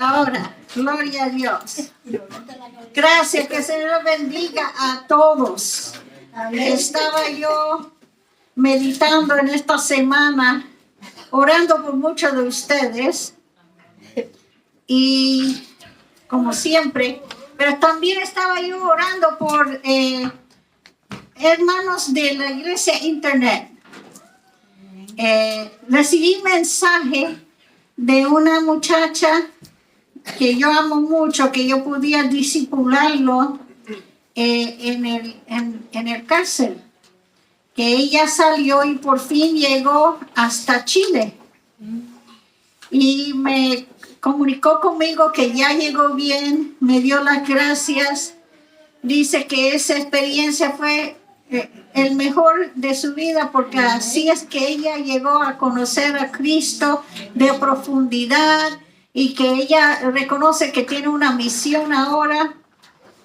Ahora, gloria a Dios. Gracias, que el Señor bendiga a todos. Estaba yo meditando en esta semana, orando por muchos de ustedes, y como siempre, pero también estaba yo orando por hermanos de la iglesia Internet. Recibí un mensaje de una muchacha que yo amo mucho, que yo podía discipularlo en el cárcel, que ella salió y por fin llegó hasta Chile y me comunicó conmigo que ya llegó bien, me dio las gracias, dice que esa experiencia fue el mejor de su vida, porque así es que ella llegó a conocer a Cristo de profundidad, y que ella reconoce que tiene una misión ahora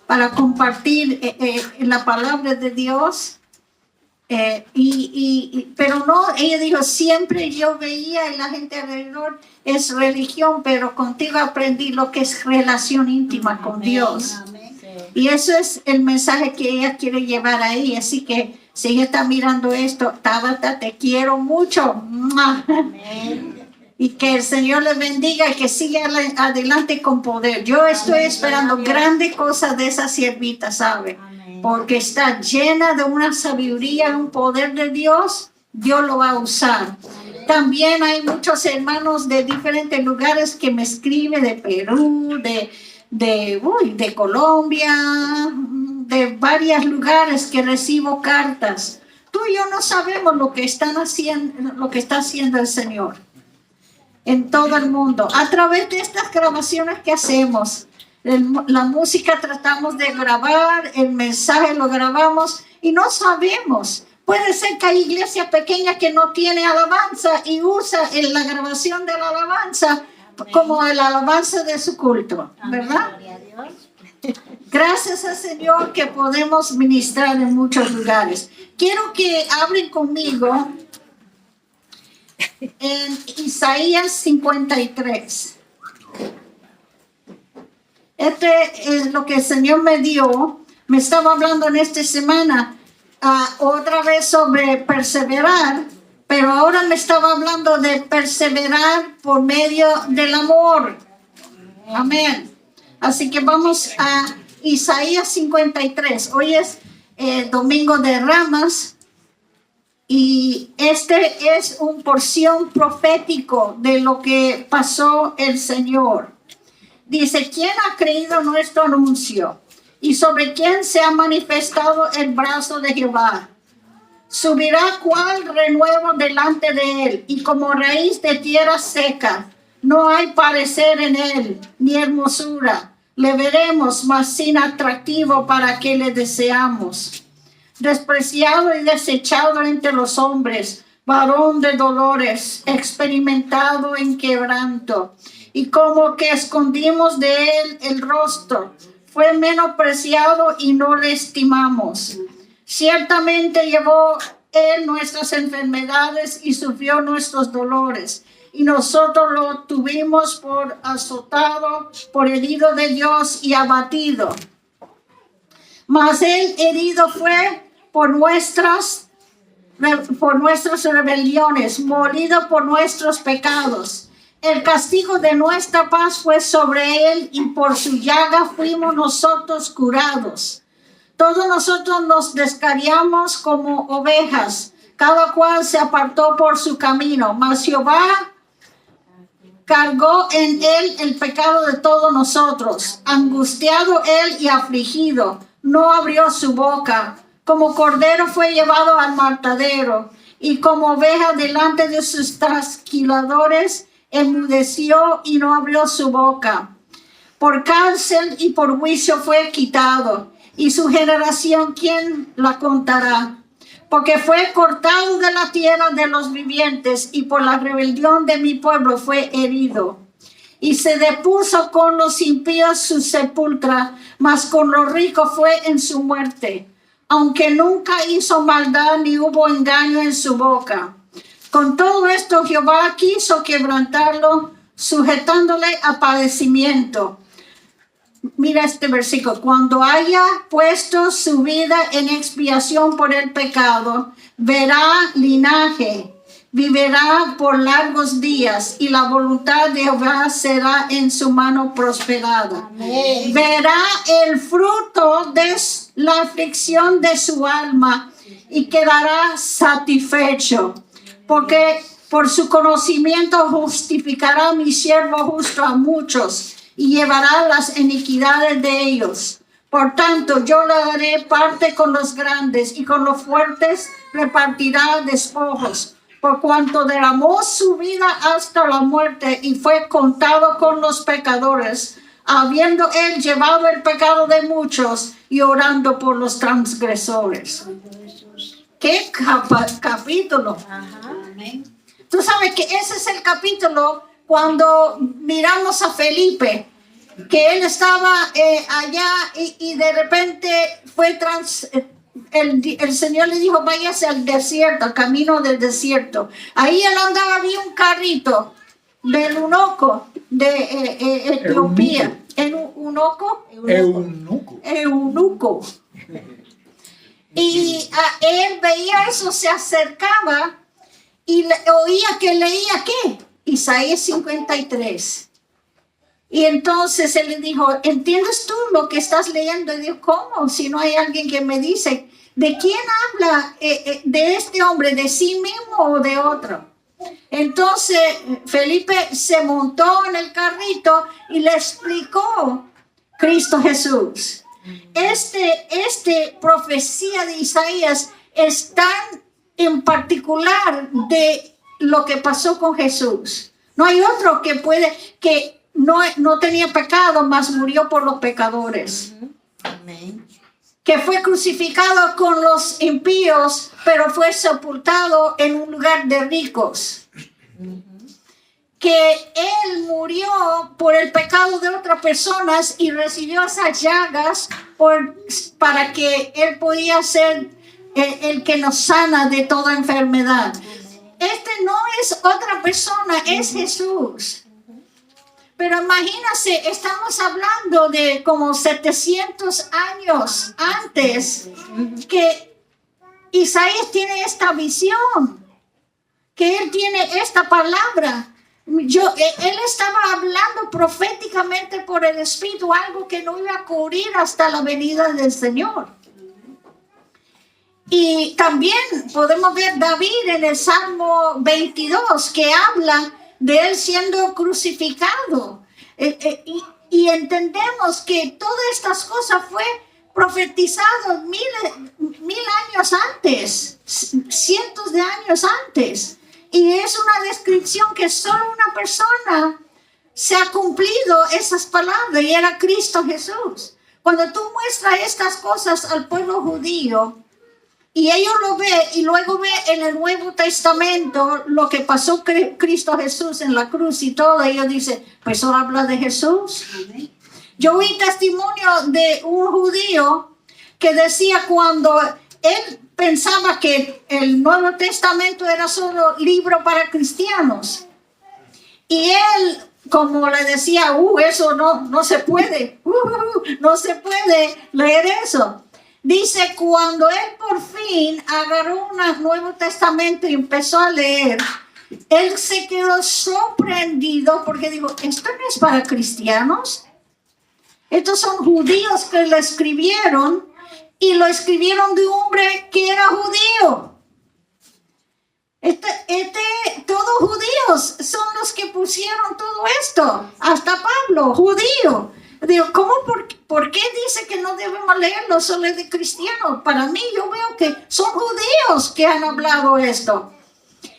para compartir la palabra de Dios. Pero no, ella dijo, siempre yo veía en la gente alrededor es religión, pero contigo aprendí lo que es relación íntima con Dios. Y eso es el mensaje que ella quiere llevar ahí. Así que si ella está mirando esto, Tabata, te quiero mucho. Y que el Señor le bendiga y que siga adelante con poder. Yo estoy esperando grandes cosas de esa siervita, ¿sabe? Porque está llena de una sabiduría, un poder de Dios. Dios lo va a usar. También hay muchos hermanos de diferentes lugares que me escriben, de Perú, de Colombia, de varios lugares que recibo cartas. Tú y yo no sabemos lo que están haciendo, lo que está haciendo el Señor en todo el mundo. A través de estas grabaciones que hacemos, la música tratamos de grabar, el mensaje lo grabamos y no sabemos. Puede ser que hay iglesias pequeñas que no tienen alabanza y usa la grabación de la alabanza como el alabanza de su culto, ¿verdad? Gracias al Señor que podemos ministrar en muchos lugares. Quiero que hablen conmigo en Isaías 53. Este es lo que el Señor me dio. Me estaba hablando en esta semana otra vez sobre perseverar, pero ahora me estaba hablando de perseverar por medio del amor. Amén. Así que vamos a Isaías 53. Hoy es Domingo de Ramas. Y este es un porción profético de lo que pasó el Señor. Dice, ¿quién ha creído nuestro anuncio? ¿Y sobre quién se ha manifestado el brazo de Jehová? Subirá cual renuevo delante de él, y como raíz de tierra seca. No hay parecer en él, ni hermosura. Le veremos, mas sin atractivo para que le deseamos. Despreciado y desechado entre los hombres, varón de dolores, experimentado en quebranto, y como que escondimos de él el rostro, fue menospreciado y no le estimamos. Ciertamente llevó él nuestras enfermedades y sufrió nuestros dolores, y nosotros lo tuvimos por azotado, por herido de Dios y abatido. Mas él herido fue por nuestras rebeliones, molido por nuestros pecados. El castigo de nuestra paz fue sobre él, y por su llaga fuimos nosotros curados. Todos nosotros nos descarriamos como ovejas, cada cual se apartó por su camino, mas Jehová cargó en él el pecado de todos nosotros. Angustiado él y afligido, no abrió su boca. Como cordero fue llevado al matadero, y como oveja delante de sus trasquiladores, enmudeció y no abrió su boca. Por cárcel y por juicio fue quitado, y su generación, ¿quién la contará? Porque fue cortado de la tierra de los vivientes, y por la rebelión de mi pueblo fue herido. Y se depuso con los impíos su sepultura, mas con los ricos fue en su muerte. Aunque nunca hizo maldad ni hubo engaño en su boca. Con todo esto Jehová quiso quebrantarlo, sujetándole a padecimiento. Mira este versículo. Cuando haya puesto su vida en expiación por el pecado, verá linaje, vivirá por largos días y la voluntad de Jehová será en su mano prosperada. Amén. Verá el fruto de la aflicción de su alma y quedará satisfecho, porque por su conocimiento justificará mi siervo justo a muchos y llevará las iniquidades de ellos. Por tanto, yo le daré parte con los grandes y con los fuertes repartirá despojos. Por cuanto derramó su vida hasta la muerte y fue contado con los pecadores, habiendo él llevado el pecado de muchos y orando por los transgresores. ¿Qué capítulo? Amén. Tú sabes que ese es el capítulo cuando miramos a Felipe, que él estaba allá y de repente fue el Señor le dijo, váyase al desierto, al camino del desierto. Ahí él andaba, había un carrito del eunuco de Etiopía. Eunuco. Y él veía eso, se acercaba y oía que leía ¿qué? Isaías 53. Y entonces él le dijo, ¿entiendes tú lo que estás leyendo? Y dijo, ¿cómo? Si no hay alguien que me dice, ¿de quién habla de este hombre? ¿De sí mismo o de otro? Entonces Felipe se montó en el carrito y le explicó Cristo Jesús. Este profecía de Isaías es tan en particular de lo que pasó con Jesús. No hay otro que no tenía pecado, mas murió por los pecadores. Amén. Que fue crucificado con los impíos, pero fue sepultado en un lugar de ricos. Que él murió por el pecado de otras personas y recibió esas llagas para que él podía ser el que nos sana de toda enfermedad. Este no es otra persona, es Jesús. Pero imagínense, estamos hablando de como 700 años antes que Isaías tiene esta visión, que él tiene esta palabra. Él estaba hablando proféticamente por el Espíritu, algo que no iba a ocurrir hasta la venida del Señor. Y también podemos ver David en el Salmo 22, que habla de él siendo crucificado. Y entendemos que todas estas cosas fue profetizado mil años antes, cientos de años antes. Y es una descripción que solo una persona se ha cumplido esas palabras, y era Cristo Jesús. Cuando tú muestras estas cosas al pueblo judío, y ellos lo ven y luego ven en el Nuevo Testamento lo que pasó Cristo Jesús en la cruz y todo, ellos dicen, pues eso habla de Jesús. Yo oí testimonio de un judío que decía cuando él pensaba que el Nuevo Testamento era solo libro para cristianos. Y él, como le decía, eso no se puede, no se puede leer eso. Dice, cuando él por fin agarró un Nuevo Testamento y empezó a leer, él se quedó sorprendido porque dijo, ¿esto no es para cristianos? Estos son judíos que lo escribieron y lo escribieron de un hombre que era judío. Todos judíos son los que pusieron todo esto. Hasta Pablo, judío. Digo, ¿cómo? ¿Por qué dice que no debemos leerlo solo de cristianos? Para mí, yo veo que son judíos que han hablado esto.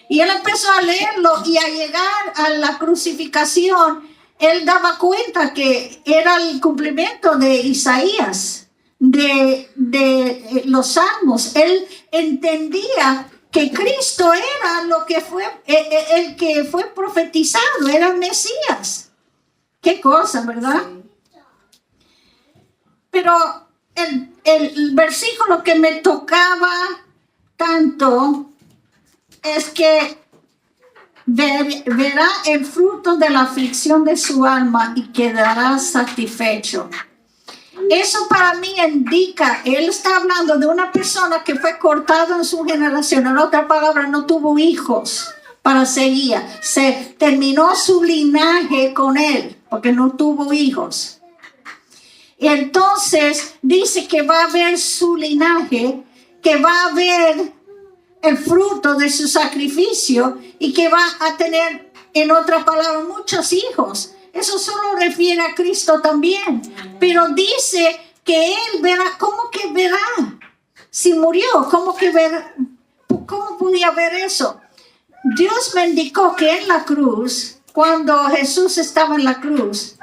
Y él empezó a leerlo y a llegar a la crucificación, él daba cuenta que era el cumplimiento de Isaías, de los salmos. Él entendía que Cristo era el que fue profetizado, era el Mesías. Qué cosa, ¿verdad? Pero el versículo que me tocaba tanto es que verá el fruto de la aflicción de su alma y quedará satisfecho. Eso para mí indica, él está hablando de una persona que fue cortada en su generación. En otras palabras, no tuvo hijos para seguir. Se terminó su linaje con él porque no tuvo hijos. Y entonces dice que va a ver su linaje, que va a ver el fruto de su sacrificio y que va a tener, en otras palabras, muchos hijos. Eso solo refiere a Cristo también. Pero dice que él verá. ¿Cómo que verá? Si murió, ¿cómo que verá? ¿Cómo podía ver eso? Dios me indicó que en la cruz, cuando Jesús estaba en la cruz,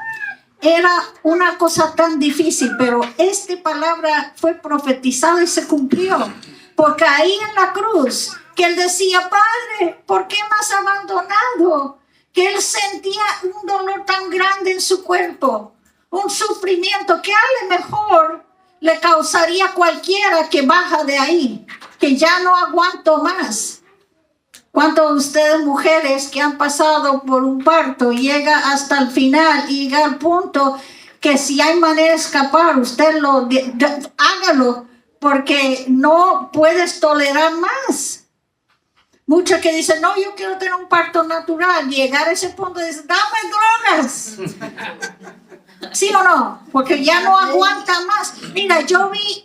era una cosa tan difícil, pero esta palabra fue profetizada y se cumplió. Porque ahí en la cruz, que él decía, Padre, ¿por qué me has abandonado? Que él sentía un dolor tan grande en su cuerpo, un sufrimiento que a lo mejor le causaría cualquiera que baja de ahí, que ya no aguanto más. ¿Cuántos de ustedes mujeres que han pasado por un parto llega hasta el final y llega al punto que si hay manera de escapar, usted hágalo porque no puedes tolerar más? Muchos que dicen, no, yo quiero tener un parto natural. Llegar a ese punto de decir, dame drogas. ¿Sí o no? Porque ya no aguanta más. Mira, yo vi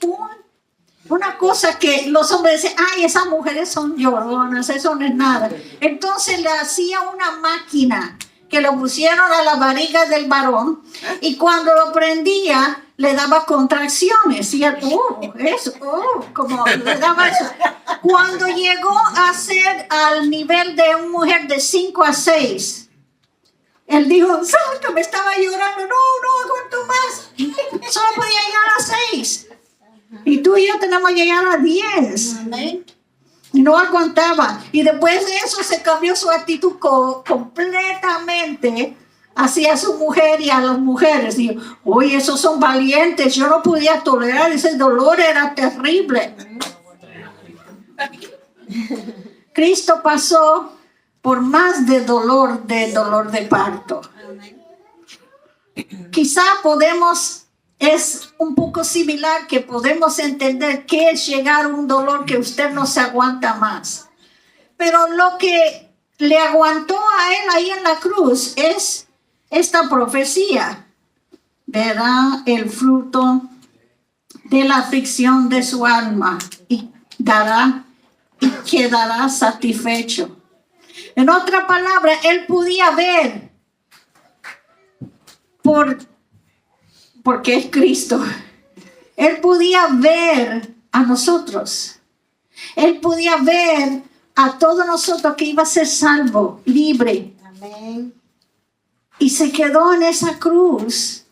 una cosa que los hombres dicen, ay, esas mujeres son lloronas, eso no es nada. Entonces le hacía una máquina que lo pusieron a la barriga del varón y cuando lo prendía le daba contracciones y él, como le daba eso. Cuando llegó a ser al nivel de una mujer de 5 a 6, él dijo, Santo, me estaba llorando, no aguanto más, solo podía llegar a 6. Y tú y yo tenemos que llegar a 10. Amén. No aguantaba. Y después de eso se cambió su actitud completamente hacia su mujer y a las mujeres. Dijo, oye, esos son valientes. Yo no podía tolerar ese dolor, era terrible. Cristo pasó por más de dolor de parto. Quizá es un poco similar que podemos entender qué es llegar a un dolor que usted no se aguanta más. Pero lo que le aguantó a él ahí en la cruz es esta profecía. Verá el fruto de la aflicción de su alma y quedará satisfecho. En otra palabra, él podía ver porque es Cristo. Él podía ver a nosotros. Él podía ver a todos nosotros que iba a ser salvo, libre. Amén. Y se quedó en esa cruz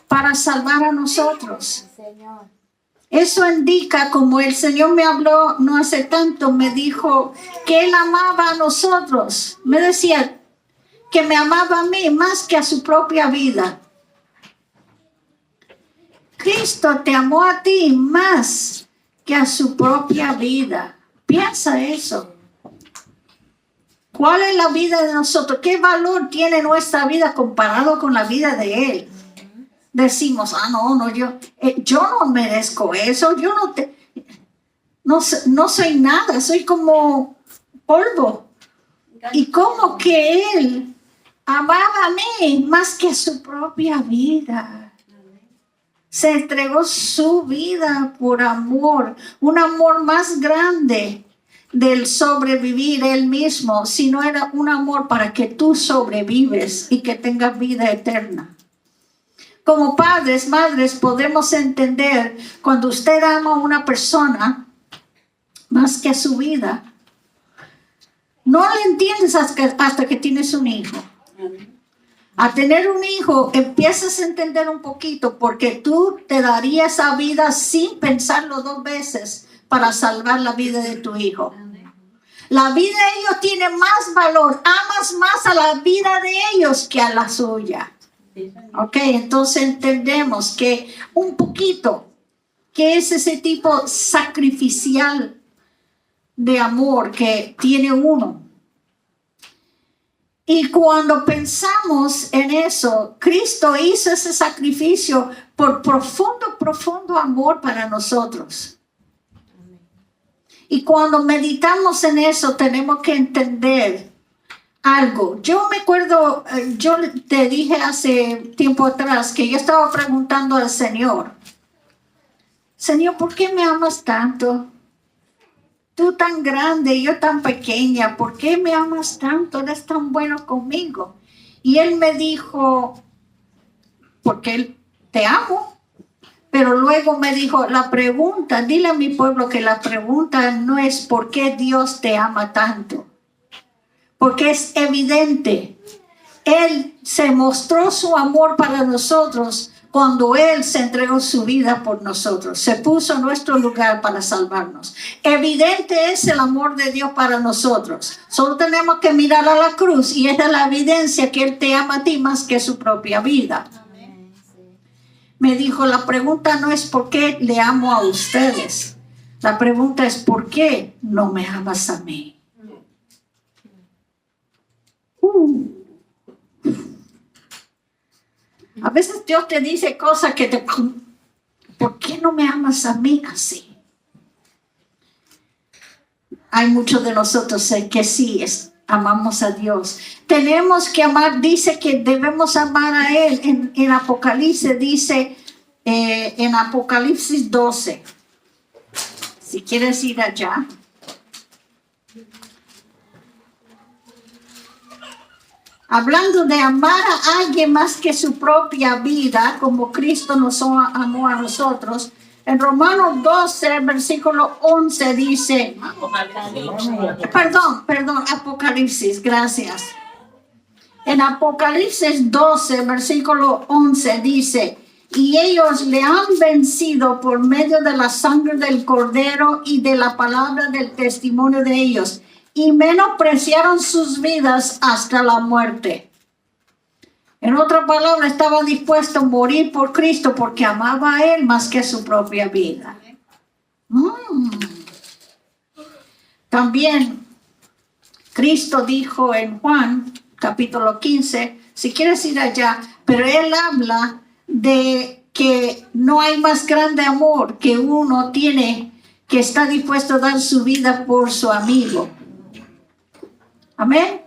para salvar a nosotros. Señor. Eso indica, como el Señor me habló no hace tanto, me dijo que Él amaba a nosotros. Me decía que me amaba a mí más que a su propia vida. Cristo te amó a ti más que a su propia vida. Piensa eso. ¿Cuál es la vida de nosotros? ¿Qué valor tiene nuestra vida comparado con la vida de Él? Decimos, yo no merezco eso, yo no soy nada, soy como polvo. Y como que Él amaba a mí más que a su propia vida. Se entregó su vida por amor, un amor más grande del sobrevivir Él mismo, sino era un amor para que tú sobrevives y que tengas vida eterna. Como padres, madres, podemos entender cuando usted ama a una persona más que a su vida. No le entiendes hasta que tienes un hijo. A tener un hijo empiezas a entender un poquito porque tú te darías esa vida sin pensarlo 2 veces para salvar la vida de tu hijo. La vida de ellos tiene más valor. Amas más a la vida de ellos que a la suya. Ok, entonces entendemos que un poquito, que es ese tipo sacrificial de amor que tiene uno. Y cuando pensamos en eso, Cristo hizo ese sacrificio por profundo amor para nosotros. Y cuando meditamos en eso, tenemos que entender algo. Yo me acuerdo, yo te dije hace tiempo atrás que yo estaba preguntando al Señor, Señor, ¿por qué me amas tanto? Tú tan grande y yo tan pequeña, ¿por qué me amas tanto? Eres tan bueno conmigo. Y Él me dijo, porque te amo. Pero luego me dijo, la pregunta, dile a mi pueblo que la pregunta no es por qué Dios te ama tanto. Porque es evidente. Él se mostró su amor para nosotros cuando Él se entregó su vida por nosotros. Se puso en nuestro lugar para salvarnos. Evidente es el amor de Dios para nosotros. Solo tenemos que mirar a la cruz y esa es la evidencia que Él te ama a ti más que su propia vida. Me dijo, la pregunta no es por qué le amo a ustedes. La pregunta es por qué no me amas a mí. A veces Dios te dice cosas que te... ¿Por qué no me amas a mí así? Hay muchos de nosotros que sí amamos a Dios. Tenemos que amar, dice que debemos amar a Él. En Apocalipsis dice, en Apocalipsis 12. Si quieres ir allá. Hablando de amar a alguien más que su propia vida, como Cristo nos amó a nosotros. En Romanos 12, versículo 11 dice, perdón, Apocalipsis, gracias. En Apocalipsis 12, versículo 11 dice, y ellos le han vencido por medio de la sangre del Cordero y de la palabra del testimonio de ellos, y menospreciaron sus vidas hasta la muerte. En otra palabra, estaba dispuesto a morir por Cristo porque amaba a Él más que a su propia vida. También Cristo dijo en Juan, capítulo 15, si quieres ir allá, pero Él habla de que no hay más grande amor que uno tiene que está dispuesto a dar su vida por su amigo. Amén.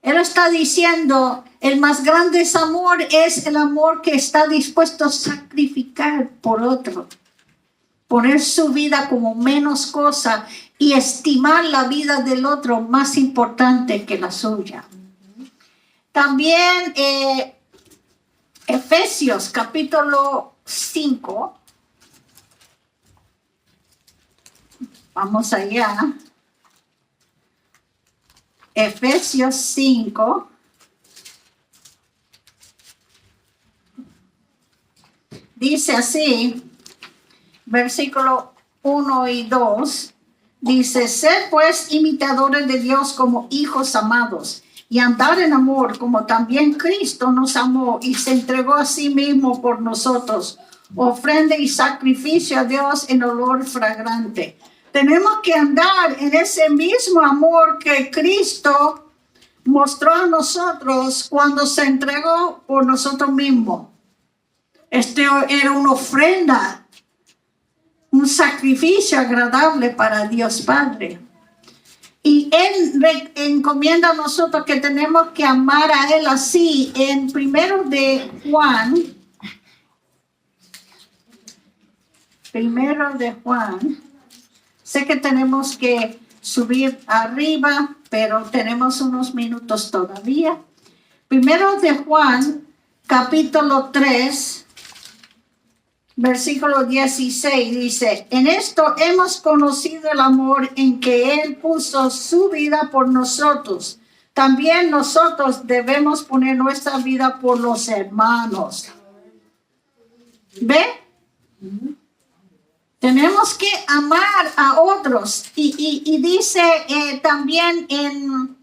Él está diciendo, el más grande amor es el amor que está dispuesto a sacrificar por otro. Poner su vida como menos cosa y estimar la vida del otro más importante que la suya. También Efesios capítulo 5. Vamos allá. Efesios 5. Dice así, versículo 1 y 2. Dice, sed pues imitadores de Dios como hijos amados y andar en amor como también Cristo nos amó y se entregó a sí mismo por nosotros, ofrenda y sacrificio a Dios en olor fragante. Tenemos que andar en ese mismo amor que Cristo mostró a nosotros cuando se entregó por nosotros mismos. Era una ofrenda, un sacrificio agradable para Dios Padre. Y Él encomienda a nosotros que tenemos que amar a Él así. En 1 de Juan, sé que tenemos que subir arriba, pero tenemos unos minutos todavía. 1 de Juan, capítulo 3, versículo 16 dice, en esto hemos conocido el amor en que Él puso su vida por nosotros. También nosotros debemos poner nuestra vida por los hermanos. ¿Ve? Tenemos que amar a otros. Y dice también en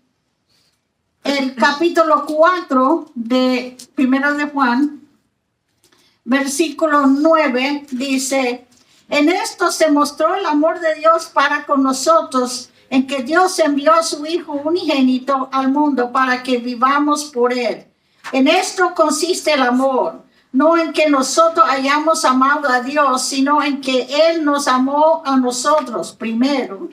el capítulo 4 de 1 de Juan, versículo 9, dice, en esto se mostró el amor de Dios para con nosotros, en que Dios envió a su Hijo unigénito al mundo para que vivamos por Él. En esto consiste el amor, no en que nosotros hayamos amado a Dios, sino en que Él nos amó a nosotros primero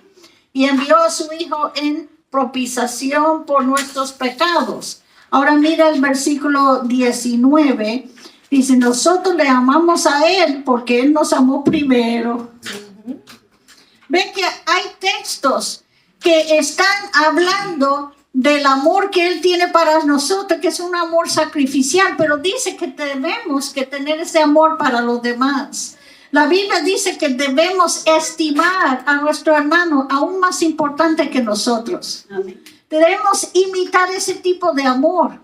y envió a su Hijo en propiciación por nuestros pecados. Ahora mira el versículo 19. Dice, nosotros le amamos a Él porque Él nos amó primero. Ven que hay textos que están hablando del amor que Él tiene para nosotros, que es un amor sacrificial, pero dice que tenemos que tener ese amor para los demás. La Biblia dice que debemos estimar a nuestro hermano aún más importante que nosotros. Amén. Debemos imitar ese tipo de amor.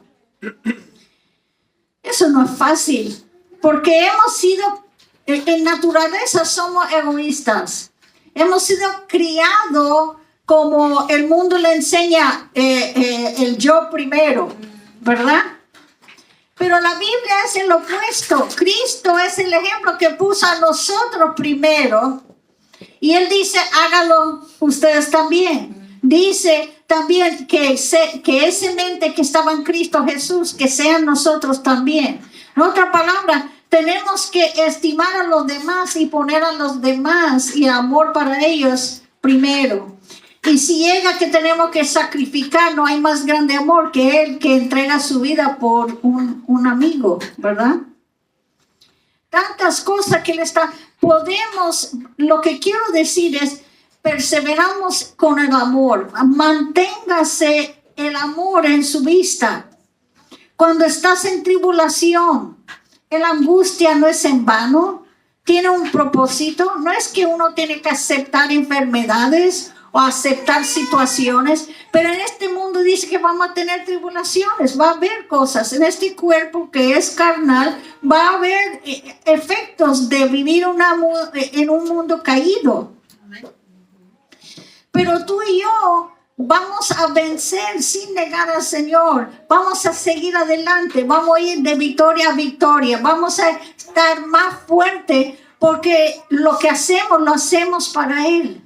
Eso no es fácil, porque hemos sido, en naturaleza somos egoístas. Hemos sido criados como el mundo le enseña el yo primero, ¿verdad? Pero la Biblia es el opuesto. Cristo es el ejemplo que puso a nosotros primero. Y Él dice, hágalo ustedes también. Dice también que ese mente que estaba en Cristo Jesús, que sean nosotros también. En otra palabra, tenemos que estimar a los demás y poner a los demás y amor para ellos primero. Y si llega que tenemos que sacrificar, no hay más grande amor que Él que entrega su vida por un amigo, ¿verdad? Tantas cosas que le está... lo que quiero decir es, perseveramos con el amor. Manténgase el amor en su vista. Cuando estás en tribulación, la angustia no es en vano, tiene un propósito. No es que uno tiene que aceptar enfermedades o aceptar situaciones, pero en este mundo dice que vamos a tener tribulaciones, va a haber cosas en este cuerpo que es carnal, va a haber efectos de vivir en un mundo caído. Pero tú y yo vamos a vencer sin negar al Señor, vamos a seguir adelante, vamos a ir de victoria a victoria, vamos a estar más fuerte porque lo que hacemos lo hacemos para Él.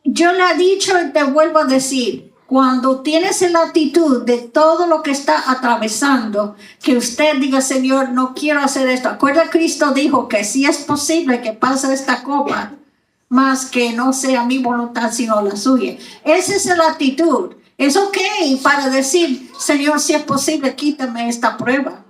Yo le he dicho y te vuelvo a decir, cuando tienes la actitud de todo lo que está atravesando, que usted diga, Señor, no quiero hacer esto. Acuerda, Cristo dijo que si es posible que pase esta copa, más que no sea mi voluntad sino la suya. Esa es la actitud. Es ok para decir, Señor, si es posible, quítame esta prueba.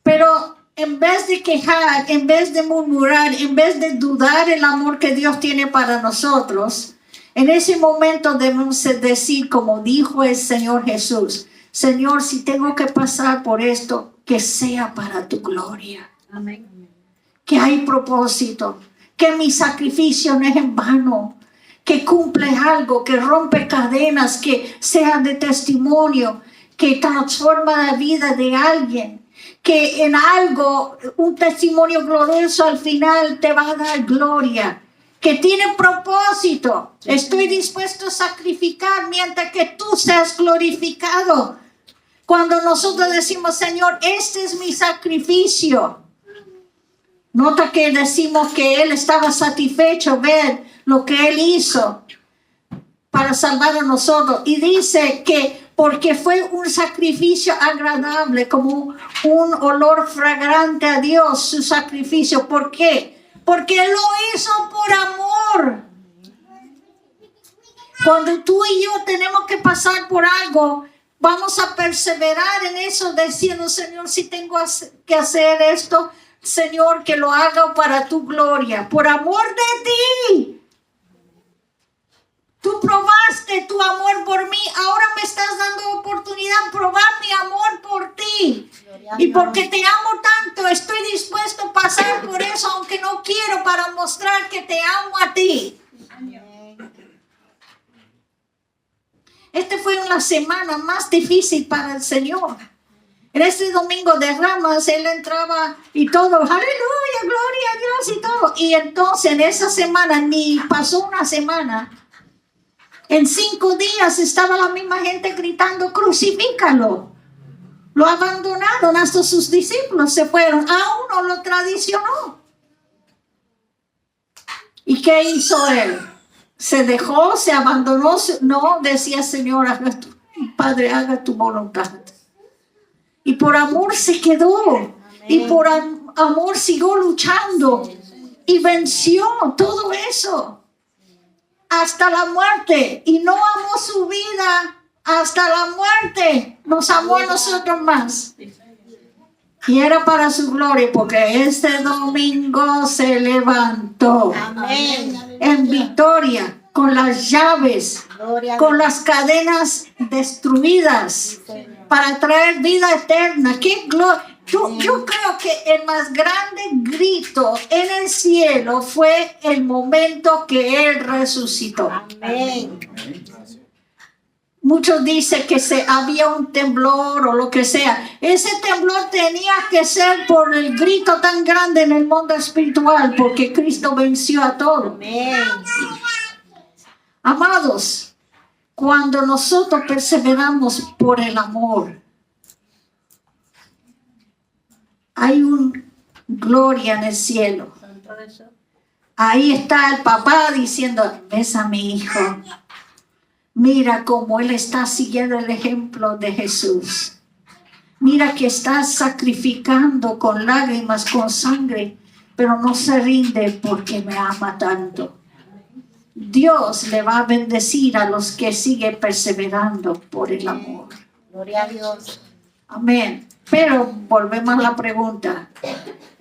Pero en vez de quejar, en vez de murmurar, en vez de dudar el amor que Dios tiene para nosotros, en ese momento debemos decir, como dijo el Señor Jesús, Señor, si tengo que pasar por esto, que sea para tu gloria. Amén. Que hay propósito, que mi sacrificio no es en vano, que cumple algo, que rompe cadenas, que sea de testimonio, que transforma la vida de alguien. Que en algo, un testimonio glorioso al final te va a dar gloria, que tiene propósito. Estoy dispuesto a sacrificar mientras que tú seas glorificado. Cuando nosotros decimos, Señor, este es mi sacrificio. Nota que decimos que Él estaba satisfecho ver lo que Él hizo para salvar a nosotros. Y dice que porque fue un sacrificio agradable, como un olor fragante a Dios, su sacrificio. ¿Por qué? Porque Él lo hizo por amor. Cuando tú y yo tenemos que pasar por algo, vamos a perseverar en eso, diciendo, Señor, si tengo que hacer esto, Señor, que lo haga para tu gloria, por amor de ti. Tú probaste tu amor por mí, ahora me estás dando oportunidad de probar mi amor por ti. Y porque te amo tanto, estoy dispuesto a pasar por eso, aunque no quiero, para mostrar que te amo a ti. Esta fue una semana más difícil para el Señor. En este domingo de Ramos, Él entraba y todo, aleluya, gloria a Dios y todo. Y entonces en esa semana, ni pasó una semana, en 5 días estaba la misma gente gritando, crucifícalo. Lo abandonaron, hasta sus discípulos se fueron. A uno lo traicionó. ¿Y qué hizo Él? se dejó, se abandonó. No, decía Señor, Padre, haga tu voluntad. Y por amor se quedó. Amén. Y por amor siguió luchando. Y venció todo eso. Hasta la muerte. Y no amó su vida hasta la muerte. Nos amó a nosotros más. Y era para su gloria, porque este domingo se levantó. Amén. En victoria, con las llaves, con las cadenas destruidas, para traer vida eterna. ¡Qué gloria! Yo creo que el más grande grito en el cielo fue el momento que Él resucitó. Amén. Muchos dicen que había un temblor o lo que sea. Ese temblor tenía que ser por el grito tan grande en el mundo espiritual, porque Cristo venció a todo. Amén. Amados, cuando nosotros perseveramos por el amor, hay una gloria en el cielo. Ahí está el papá diciendo, ves a mi hijo. Mira cómo él está siguiendo el ejemplo de Jesús. Mira que está sacrificando con lágrimas, con sangre, pero no se rinde porque me ama tanto. Dios le va a bendecir a los que siguen perseverando por el amor. Gloria a Dios. Amén. Pero volvemos a la pregunta.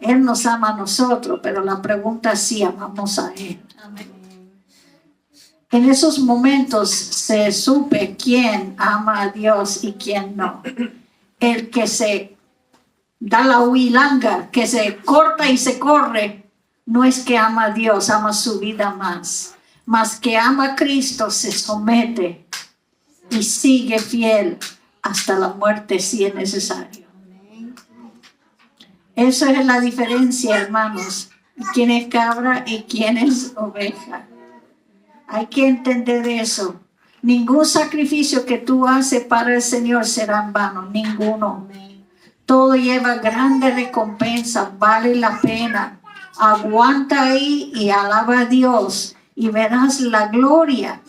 Él nos ama a nosotros, pero la pregunta es si amamos a Él. Amén. En esos momentos se supe quién ama a Dios y quién no. El que se da la huilanga, que se corta y se corre, no es que ama a Dios, ama su vida más. Mas que ama a Cristo se somete y sigue fiel hasta la muerte si es necesario. Eso es la diferencia, hermanos. ¿Quién es cabra y quién es oveja? Hay que entender eso. Ningún sacrificio que tú haces para el Señor será en vano. Ninguno. Todo lleva grande recompensa. Vale la pena. Aguanta ahí y alaba a Dios. Y verás la gloria.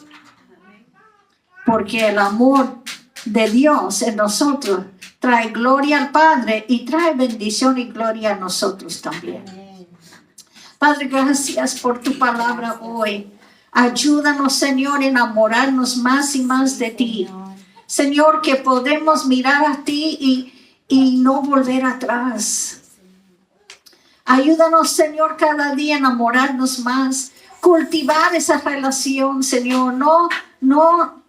Porque el amor de Dios en nosotros trae gloria al Padre y trae bendición y gloria a nosotros también. Padre, gracias por tu palabra hoy. Ayúdanos, Señor, a enamorarnos más y más de ti. Señor, que podemos mirar a ti y no volver atrás. Ayúdanos, Señor, cada día a enamorarnos más. Cultivar esa relación, Señor.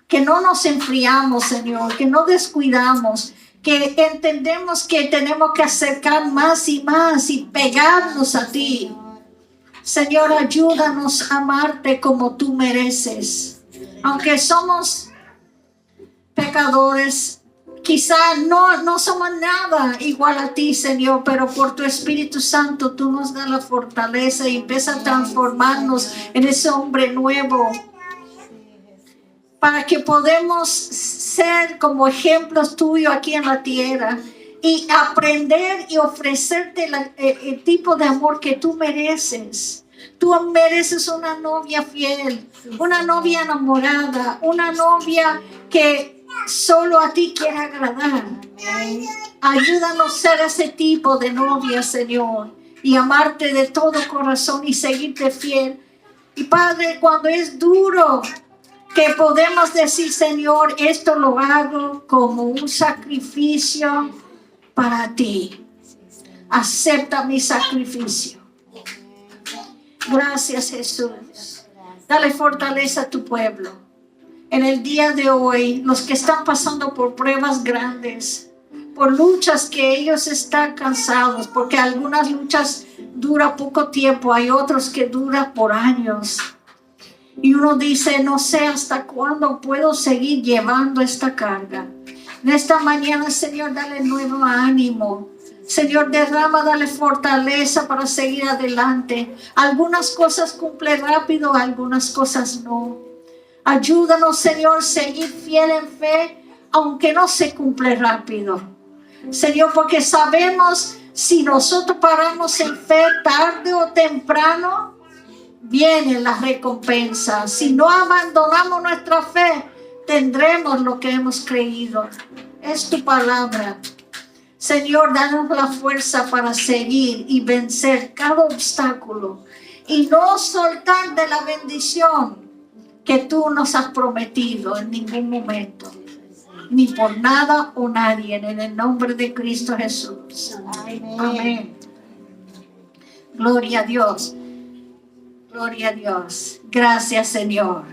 Que no nos enfriamos, Señor. Que no descuidamos. Que entendemos que tenemos que acercar más y más y pegarnos a ti. Señor, ayúdanos a amarte como tú mereces. Aunque somos pecadores, quizá no somos nada igual a ti, Señor, pero por tu Espíritu Santo tú nos das la fortaleza y empieza a transformarnos en ese hombre nuevo, para que podamos ser como ejemplos tuyos aquí en la tierra y aprender y ofrecerte el tipo de amor que tú mereces. Tú mereces una novia fiel, una novia enamorada, una novia que solo a ti quiere agradar. Ayúdanos a ser ese tipo de novia, Señor, y amarte de todo corazón y seguirte fiel. Y Padre, cuando es duro, que podemos decir, Señor, esto lo hago como un sacrificio para ti. Acepta mi sacrificio. Gracias, Jesús. Dale fortaleza a tu pueblo. En el día de hoy, los que están pasando por pruebas grandes, por luchas que ellos están cansados, porque algunas luchas duran poco tiempo, hay otros que duran por años. Y uno dice, no sé hasta cuándo puedo seguir llevando esta carga. En esta mañana, Señor, dale nuevo ánimo. Señor, dale fortaleza para seguir adelante. Algunas cosas cumple rápido, algunas cosas no. Ayúdanos, Señor, seguir fiel en fe, aunque no se cumple rápido. Señor, porque sabemos si nosotros paramos en fe tarde o temprano, viene la recompensa. Si no abandonamos nuestra fe, tendremos lo que hemos creído. Es tu palabra. Señor, danos la fuerza para seguir y vencer cada obstáculo y no soltar de la bendición que tú nos has prometido en ningún momento, ni por nada o nadie, en el nombre de Cristo Jesús. Amén. Amén. Gloria a Dios. Gloria a Dios. Gracias, Señor.